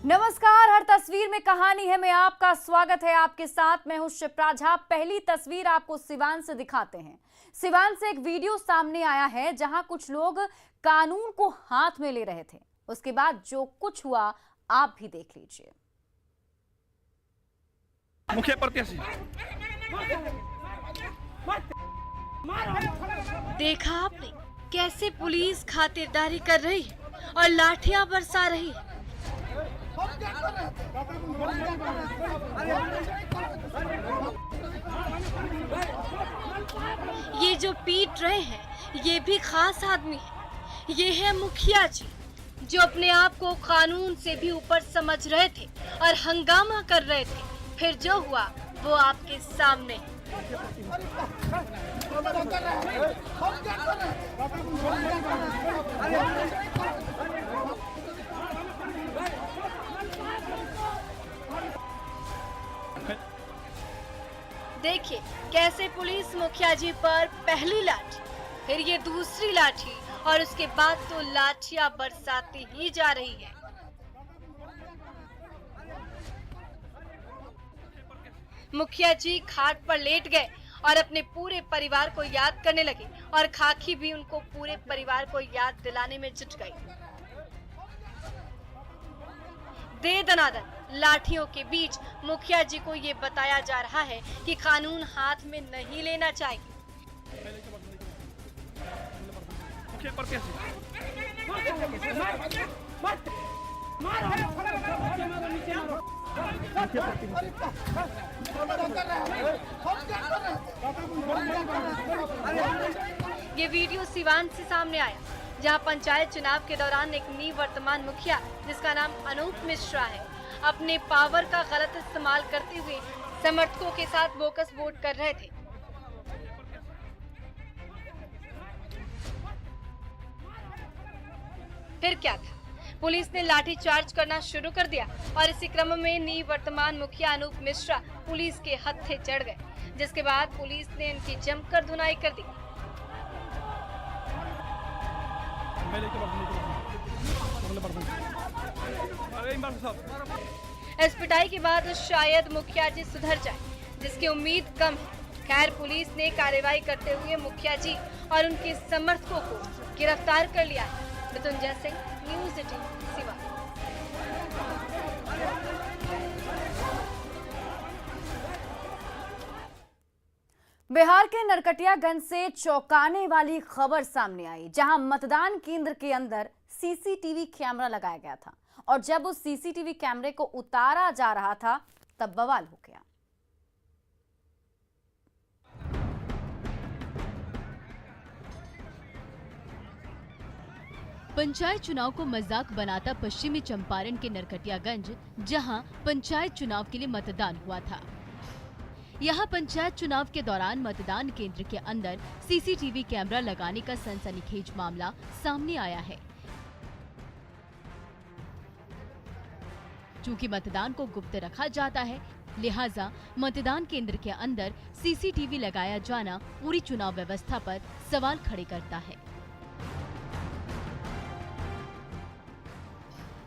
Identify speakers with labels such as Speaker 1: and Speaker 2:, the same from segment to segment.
Speaker 1: नमस्कार, हर तस्वीर में कहानी है में आपका स्वागत है। आपके साथ मैं हूं शिप्रा झा। पहली तस्वीर आपको सिवान से दिखाते हैं। सिवान से एक वीडियो सामने आया है जहां कुछ लोग कानून को हाथ में ले रहे थे। उसके बाद जो कुछ हुआ आप भी देख लीजिए।
Speaker 2: मुखिया प्रत्याशी
Speaker 3: देखा आपने कैसे पुलिस खातिरदारी कर रही है और लाठियां बरसा रही है। ये जो पीट रहे हैं ये भी खास आदमी है। ये है मुखिया जी, जो अपने आप को कानून से भी ऊपर समझ रहे थे और हंगामा कर रहे थे। फिर जो हुआ वो आपके सामने। देखिए कैसे पुलिस मुखिया जी पर पहली लाठी, फिर ये दूसरी लाठी और उसके बाद तो लाठियां बरसाती ही जा रही है। मुखिया जी खाट पर लेट गए और अपने पूरे परिवार को याद करने लगे और खाकी भी उनको पूरे परिवार को याद दिलाने में जुट गई। दे दनादन लाठियों के बीच मुखिया जी को ये बताया जा रहा है कि कानून हाथ में नहीं लेना चाहिए। ये वीडियो सिवान से सामने आया, जहां पंचायत चुनाव के दौरान एक निवर्तमान मुखिया, जिसका नाम अनूप मिश्रा है, अपने पावर का गलत इस्तेमाल करते हुए समर्थकों के साथ बोकस वोट कर रहे थे। फिर क्या था, पुलिस ने लाठी चार्ज करना शुरू कर दिया और इसी क्रम में निवर्तमान मुखिया अनूप मिश्रा पुलिस के हत्थे चढ़ गए, जिसके बाद पुलिस ने इनकी जमकर धुनाई कर दी। इस पिटाई के बाद शायद मुखिया जी सुधर जाए, जिसकी उम्मीद कम है। खैर, पुलिस ने कार्रवाई करते हुए मुखिया जी और उनके समर्थकों को गिरफ्तार कर लिया है। मृत्युंजय सिंह, न्यूज़ 18 सिवान।
Speaker 1: बिहार के नरकटियागंज से चौंकाने वाली खबर सामने आई, जहां मतदान केंद्र के अंदर सीसीटीवी कैमरा लगाया गया था और जब उस सीसीटीवी कैमरे को उतारा जा रहा था तब बवाल हो गया।
Speaker 4: पंचायत चुनाव को मजाक बनाता पश्चिमी चंपारण के नरकटियागंज, जहां पंचायत चुनाव के लिए मतदान हुआ था। यहां पंचायत चुनाव के दौरान मतदान केंद्र के अंदर सीसीटीवी कैमरा लगाने का सनसनीखेज मामला सामने आया है। चूंकि मतदान को गुप्त रखा जाता है, लिहाजा मतदान केंद्र के अंदर सीसीटीवी लगाया जाना पूरी चुनाव व्यवस्था पर सवाल खड़े करता है।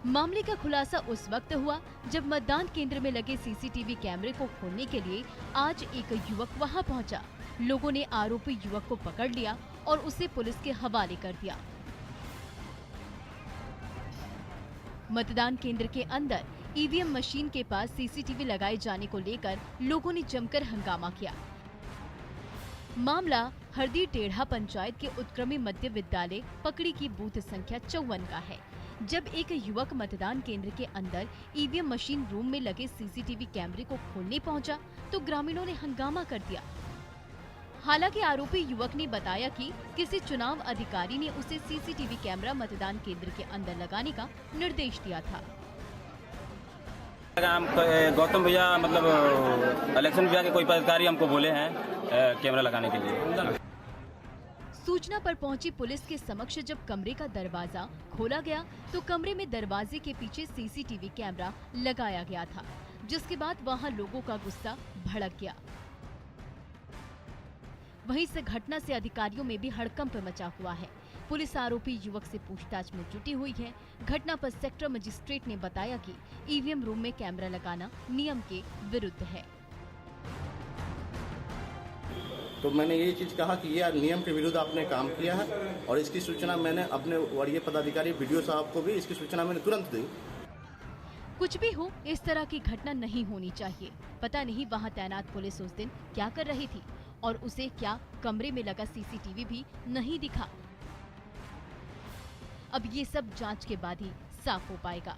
Speaker 4: मामले का खुलासा उस वक्त हुआ जब मतदान केंद्र में लगे सीसीटीवी कैमरे को खोलने के लिए आज एक युवक वहां पहुंचा। लोगों ने आरोपी युवक को पकड़ लिया और उसे पुलिस के हवाले कर दिया। मतदान केंद्र के अंदर ईवीएम मशीन के पास सीसीटीवी लगाए जाने को लेकर लोगों ने जमकर हंगामा किया। मामला हरदी टेढ़ा पंचायत के उत्क्रमी मध्य विद्यालय पकड़ी की बूथ संख्या 54 का है, जब एक युवक मतदान केंद्र के अंदर ईवीएम मशीन रूम में लगे सीसीटीवी कैमरे को खोलने पहुंचा तो ग्रामीणों ने हंगामा कर दिया। हालांकि आरोपी युवक ने बताया कि किसी चुनाव अधिकारी ने उसे सीसीटीवी कैमरा मतदान केंद्र के अंदर लगाने का निर्देश दिया था।
Speaker 5: गौतम भैया मतलब इलेक्शन विभाग के कोई पदाधिकारी हमको बोले हैं कैमरा लगाने के लिए।
Speaker 4: सूचना पर पहुंची पुलिस के समक्ष जब कमरे का दरवाजा खोला गया तो कमरे में दरवाजे के पीछे सीसीटीवी कैमरा लगाया गया था, जिसके बाद वहां लोगों का गुस्सा भड़क गया। वहीं इस घटना से अधिकारियों में भी हड़कंप मचा हुआ है। पुलिस आरोपी युवक से पूछताछ में जुटी हुई है। घटना पर सेक्टर मजिस्ट्रेट ने बताया कि ईवीएम रूम में कैमरा लगाना नियम के विरुद्ध है।
Speaker 2: तो मैंने ये चीज़ कहा कि ये नियम के विरुद्ध आपने काम किया है और इसकी सूचना मैंने अपने वरीय पदाधिकारी वीडियो साहब को भी इसकी सूचना मैंने तुरंत दी।
Speaker 4: कुछ भी हो, इस तरह की घटना नहीं होनी चाहिए। पता नहीं वहां तैनात पुलिस उस दिन क्या कर रही थी और उसे क्या कमरे में लगा सीसीटीवी भी नहीं दिखा। अब ये सब जांच के बाद ही साफ हो पाएगा।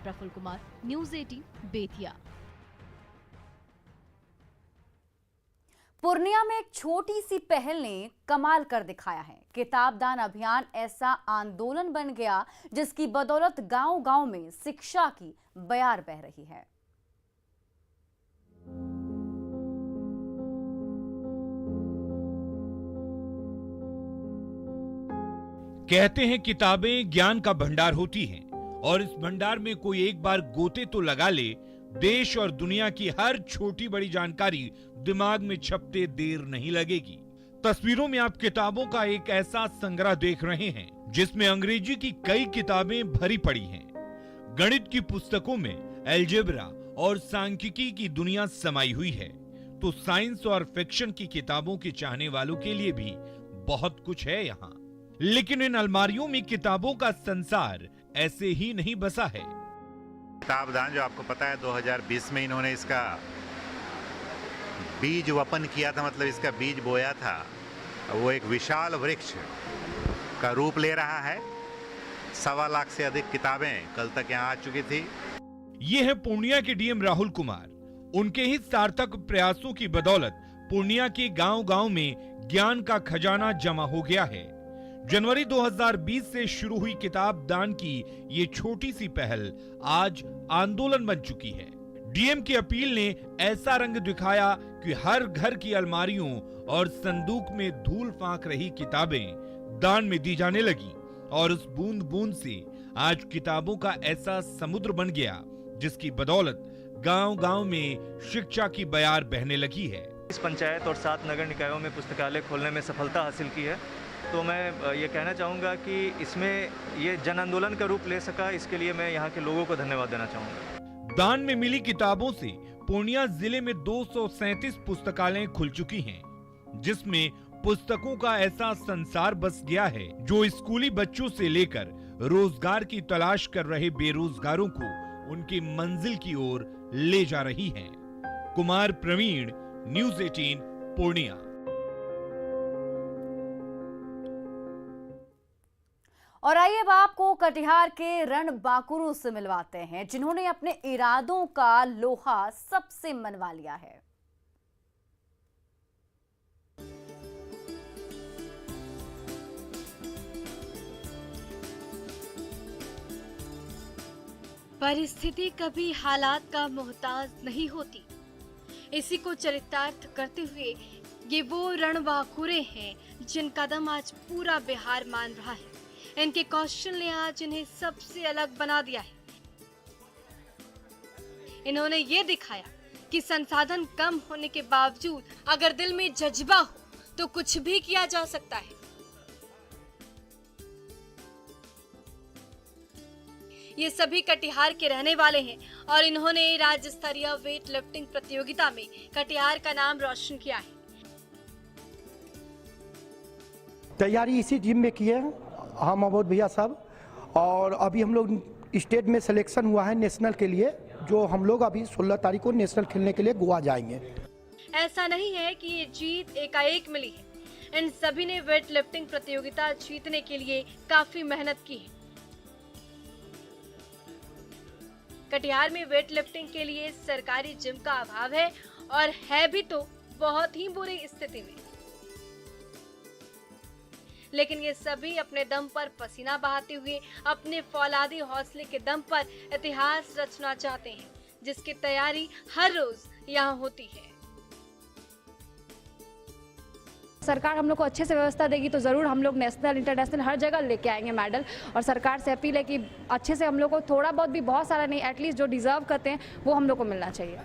Speaker 4: प्रफुल्ल कुमार, न्यूज़ 18, बेतिया।
Speaker 1: पूर्णिया में एक छोटी सी पहल ने कमाल कर दिखाया है। किताब दान अभियान ऐसा आंदोलन बन गया जिसकी बदौलत गांव-गांव में शिक्षा की बयार बह रही है।
Speaker 6: कहते हैं किताबें ज्ञान का भंडार होती हैं और इस भंडार में कोई एक बार गोते तो लगा ले, देश और दुनिया की हर छोटी बड़ी जानकारी दिमाग में छपते देर नहीं लगेगी। तस्वीरों में आप किताबों का एक ऐसा संग्रह देख रहे हैं जिसमें अंग्रेजी की कई किताबें भरी पड़ी हैं। गणित की पुस्तकों में अलजेब्रा और सांख्यिकी की दुनिया समाई हुई है, तो साइंस और फिक्शन की किताबों के चाहने वालों के लिए भी बहुत कुछ है यहाँ। लेकिन इन अलमारियों में किताबों का संसार ऐसे ही नहीं बसा है।
Speaker 7: किताब दान जो आपको पता है 2020 में इन्होंने इसका बीज वपन किया था, मतलब इसका बीज बोया था। वो एक विशाल वृक्ष का रूप ले रहा है। 1.25 लाख से अधिक किताबें कल तक यहाँ आ चुकी थी।
Speaker 6: ये है पूर्णिया के डीएम राहुल कुमार। उनके ही सार्थक प्रयासों की बदौलत पूर्णिया के गांव-गांव में ज्ञान का खजाना जमा हो गया है। जनवरी 2020 से शुरू हुई किताब दान की ये छोटी सी पहल आज आंदोलन बन चुकी है। डीएम की अपील ने ऐसा रंग दिखाया कि हर घर की अलमारियों और संदूक में धूल फांक रही किताबें दान में दी जाने लगी और उस बूंद बूंद से आज किताबों का ऐसा समुद्र बन गया जिसकी बदौलत गांव-गांव में शिक्षा की बयार बहने लगी है।
Speaker 8: इस पंचायत और 7 नगर निकायों में पुस्तकालय खोलने में सफलता हासिल की है, तो मैं ये कहना चाहूँगा कि इसमें ये जन आंदोलन का रूप ले सका, इसके लिए मैं यहाँ के लोगों को धन्यवाद देना चाहूँगा।
Speaker 6: दान में मिली किताबों से पूर्णिया जिले में 237 पुस्तकालय खुल चुकी हैं, जिसमें पुस्तकों का ऐसा संसार बस गया है जो स्कूली बच्चों से लेकर रोजगार की तलाश कर रहे बेरोजगारों को उनकी मंजिल की ओर ले जा रही है। कुमार प्रवीण, न्यूज़ 18, पूर्णिया।
Speaker 1: और आइए अब आपको कटिहार के रणबांकुरों से मिलवाते हैं जिन्होंने अपने इरादों का लोहा सबसे मनवा लिया है।
Speaker 3: परिस्थिति कभी हालात का मोहताज नहीं होती। इसी को चरितार्थ करते हुए ये वो रणबांकुरे हैं जिन कदम आज पूरा बिहार मान रहा है। इनके कौशल ने आज इन्हें सबसे अलग बना दिया है। इन्होंने ये दिखाया कि संसाधन कम होने के बावजूद अगर दिल में जज्बा हो तो कुछ भी किया जा सकता है। ये सभी कटिहार के रहने वाले हैं और इन्होंने राज्य स्तरीय वेट लिफ्टिंग प्रतियोगिता में कटिहार का नाम रोशन किया है।
Speaker 9: तैयारी इसी जिम में की है हम अबोध भैया साहब, और अभी हम लोग स्टेट में सिलेक्शन हुआ है नेशनल के लिए, जो हम लोग अभी 16 तारीख को नेशनल खेलने के लिए गोवा जाएंगे।
Speaker 3: ऐसा नहीं है कि ये जीत एकाएक मिली है। इन सभी ने वेट लिफ्टिंग प्रतियोगिता जीतने के लिए काफी मेहनत की है। कटिहार में वेट लिफ्टिंग के लिए सरकारी जिम का अभाव है और है भी तो बहुत ही बुरी स्थिति में। लेकिन ये सभी अपने दम पर पसीना बहाते हुए अपने फौलादी हौसले के दम पर इतिहास रचना चाहते हैं, जिसकी तैयारी हर रोज यहाँ होती है।
Speaker 10: सरकार हम लोग को अच्छे से व्यवस्था देगी तो ज़रूर हम लोग नेशनल इंटरनेशनल हर जगह लेके आएंगे मेडल। और सरकार से अपील है कि अच्छे से हम लोग को थोड़ा बहुत भी, बहुत सारा नहीं, एटलीस्ट जो डिजर्व करते हैं वो हम लोग को मिलना चाहिए।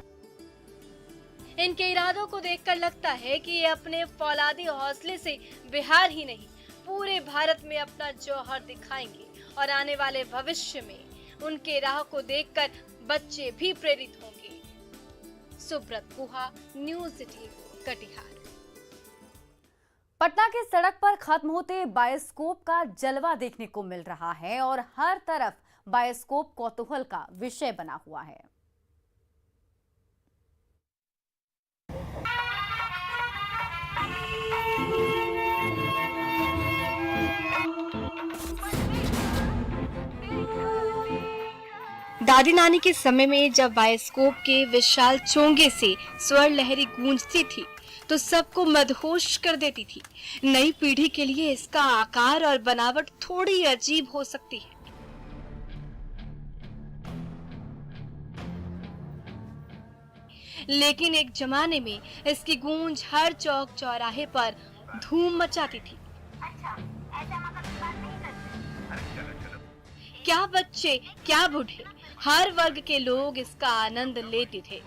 Speaker 3: इनके इरादों को देखकर लगता है कि ये अपने फौलादी हौसले से बिहार ही नहीं पूरे भारत में अपना जौहर दिखाएंगे और आने वाले भविष्य में उनके राह को देखकर बच्चे भी प्रेरित होंगे। सुब्रत गुहा, न्यूज़ 18 कटिहार।
Speaker 1: पटना के सड़क पर खत्म होते बायोस्कोप का जलवा देखने को मिल रहा है और हर तरफ बायोस्कोप कौतूहल का विषय बना हुआ है।
Speaker 3: दादी नानी के समय में जब बायोस्कोप के विशाल चोंगे से स्वर लहरी गूंजती थी तो सबको मदहोश कर देती थी। नई पीढ़ी के लिए इसका आकार और बनावट थोड़ी अजीब हो सकती है, लेकिन एक जमाने में इसकी गूंज हर चौक चौराहे पर धूम मचाती थी। क्या बच्चे, क्या बूढ़े, हर वर्ग के लोग इसका आनंद लेते थे।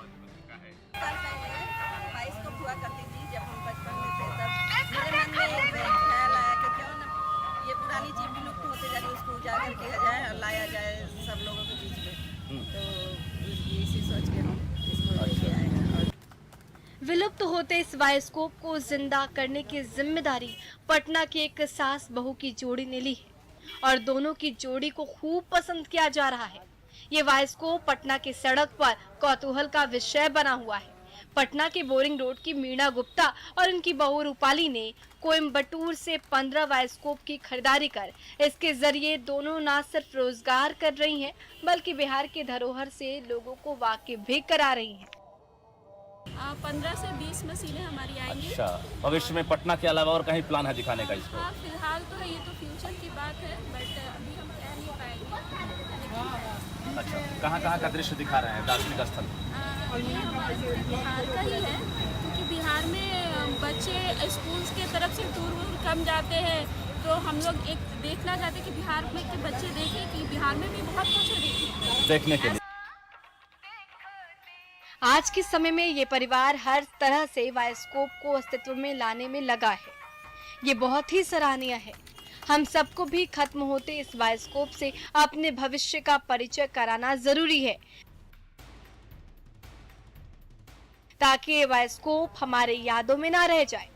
Speaker 11: हुआ करती थी जब हम बचपन में थे, तब मेरे मन में एक ख्याल आया कि क्यों न ये पुरानी चीज विलुप्त होते जा रही है, उसको उजागर किया जाए और लाया जाए सब लोगों के बीच में। तो इसी सोच के हम इसको लेके आए हैं।
Speaker 3: विलुप्त होते इस बायोस्कोप को जिंदा करने की जिम्मेदारी पटना की एक सास बहू की जोड़ी ने ली है और दोनों की जोड़ी को खूब पसंद किया जा रहा है। ये बायोस्कोप पटना की सड़क पर कौतूहल का विषय बना हुआ है। पटना के बोरिंग रोड की मीना गुप्ता और उनकी बहू रूपाली ने कोयम्बटूर से 15 बायोस्कोप की खरीदारी कर इसके जरिए दोनों न सिर्फ रोजगार कर रही हैं, बल्कि बिहार के धरोहर से लोगों को वाकिफ भी करा रही हैं।
Speaker 12: 15 से 20 मशीनें हमारी आएंगी।
Speaker 5: अच्छा, भविष्य में पटना के अलावा और कहीं प्लान है दिखाने का इसको?
Speaker 12: हाँ, फिलहाल तो है, ये तो फ्यूचर की बात है, बट अभी हम कह नहीं पाएंगे।
Speaker 5: अच्छा, कहाँ का दृश्य दिखा रहे हैं, दार्शनिक स्थल?
Speaker 12: ये हमारे बिहार का ही है, क्योंकि बिहार में बच्चे स्कूल के तरफ से दूर कम जाते हैं, तो हम लोग एक देखना चाहते हैं कि बिहार में के बच्चे देखें कि बिहार में भी बहुत कुछ है
Speaker 5: देखने के लिए।
Speaker 3: आज के समय में ये परिवार हर तरह से बायोस्कोप को अस्तित्व में लाने में लगा है। ये बहुत ही सराहनीय है। हम सबको भी खत्म होते इस बायोस्कोप से अपने भविष्य का परिचय कराना जरूरी है, ताकि ये बायोस्कोप हमारे यादों में ना रह जाए।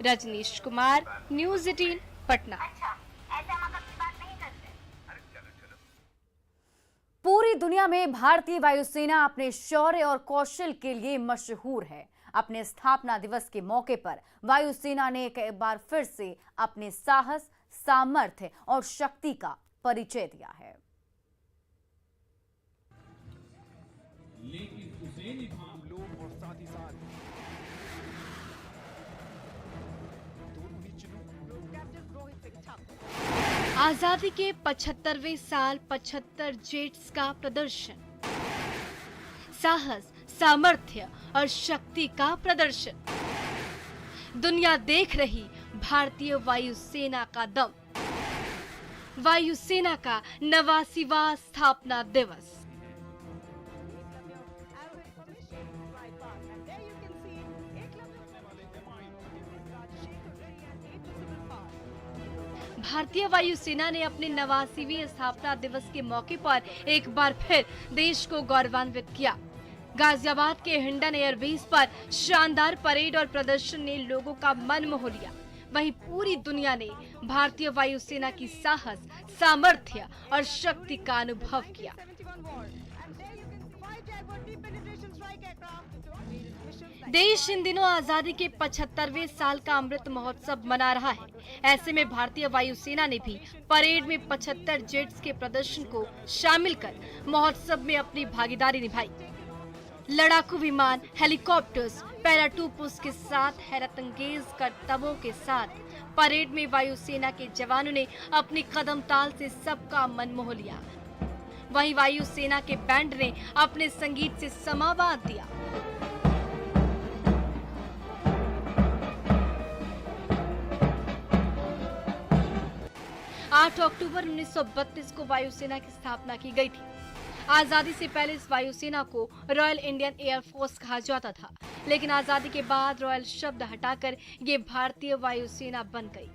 Speaker 3: रजनीश कुमार, न्यूज़ 18 पटना।
Speaker 1: पूरी दुनिया में भारतीय वायुसेना अपने शौर्य और कौशल के लिए मशहूर है। अपने स्थापना दिवस के मौके पर वायुसेना ने एक बार फिर से अपने साहस, सामर्थ्य और शक्ति का परिचय दिया है।
Speaker 13: लेकिन उसे निभाने लोग और साथ ही साथ
Speaker 3: आजादी के 75वें साल 75 जेट्स का प्रदर्शन, साहस, सामर्थ्य और शक्ति का प्रदर्शन। दुनिया देख रही भारतीय वायुसेना का दम। वायुसेना का 89वां स्थापना दिवस। भारतीय वायुसेना ने अपने 89वीं स्थापना दिवस के मौके पर एक बार फिर देश को गौरवान्वित किया। गाजियाबाद के हिंडन एयरबेस पर शानदार परेड और प्रदर्शन ने लोगों का मन मोह लिया। वहीं पूरी दुनिया ने भारतीय वायुसेना की साहस, सामर्थ्य और शक्ति का अनुभव किया। देश इन दिनों आजादी के 75वें साल का अमृत महोत्सव मना रहा है। ऐसे में भारतीय वायुसेना ने भी परेड में 75 जेट्स के प्रदर्शन को शामिल कर महोत्सव में अपनी भागीदारी निभाई। लड़ाकू विमान, हेलीकॉप्टर्स, पैराटूप्स के साथ हैरतअंगेज करतबों के साथ परेड में वायुसेना के जवानों ने अपनी कदम ताल से सबका मन मोह लिया। वहीं वायुसेना के बैंड ने अपने संगीत से समा बांध दिया। 8 अक्टूबर 1932 को वायुसेना की स्थापना की गई थी। आजादी से पहले इस वायुसेना को रॉयल इंडियन एयरफोर्स कहा जाता था, लेकिन आजादी के बाद रॉयल शब्द हटाकर ये भारतीय वायुसेना बन गई।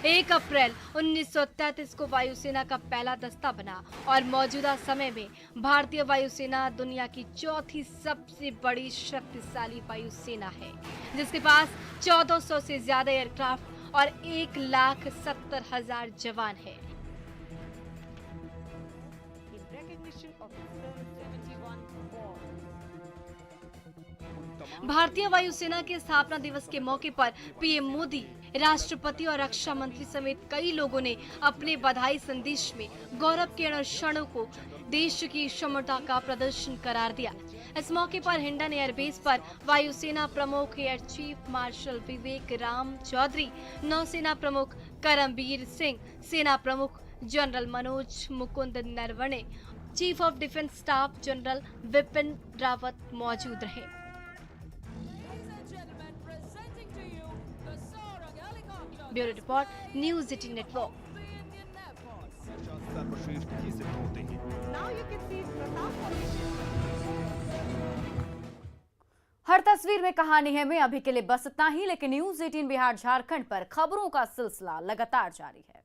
Speaker 3: 1 अप्रैल 1933 को वायुसेना का पहला दस्ता बना और मौजूदा समय में भारतीय वायुसेना दुनिया की चौथी सबसे बड़ी शक्तिशाली वायुसेना है, जिसके पास 1400 से ज्यादा एयरक्राफ्ट और 1,70,000 जवान है। भारतीय वायुसेना के स्थापना दिवस के मौके पर पीएम मोदी, राष्ट्रपति और रक्षा मंत्री समेत कई लोगों ने अपने बधाई संदेश में गौरव के क्षणों को देश की क्षमता का प्रदर्शन करार दिया। इस मौके पर हिंडन एयरबेस पर वायुसेना प्रमुख एयर चीफ मार्शल विवेक राम चौधरी, नौसेना प्रमुख करमबीर सिंह, सेना प्रमुख general Manoj Mukund Naravane, chief of defence staff general Vipin Rawat मौजूद रहे। Bureau report, news 18 network.
Speaker 13: सर्वश्रेष्ठ ही सिद्ध होते हैं।
Speaker 1: हर तस्वीर में कहानी है में अभी के लिए बस इतना ही, लेकिन न्यूज़ 18 बिहार झारखंड पर खबरों का सिलसिला लगातार जारी है।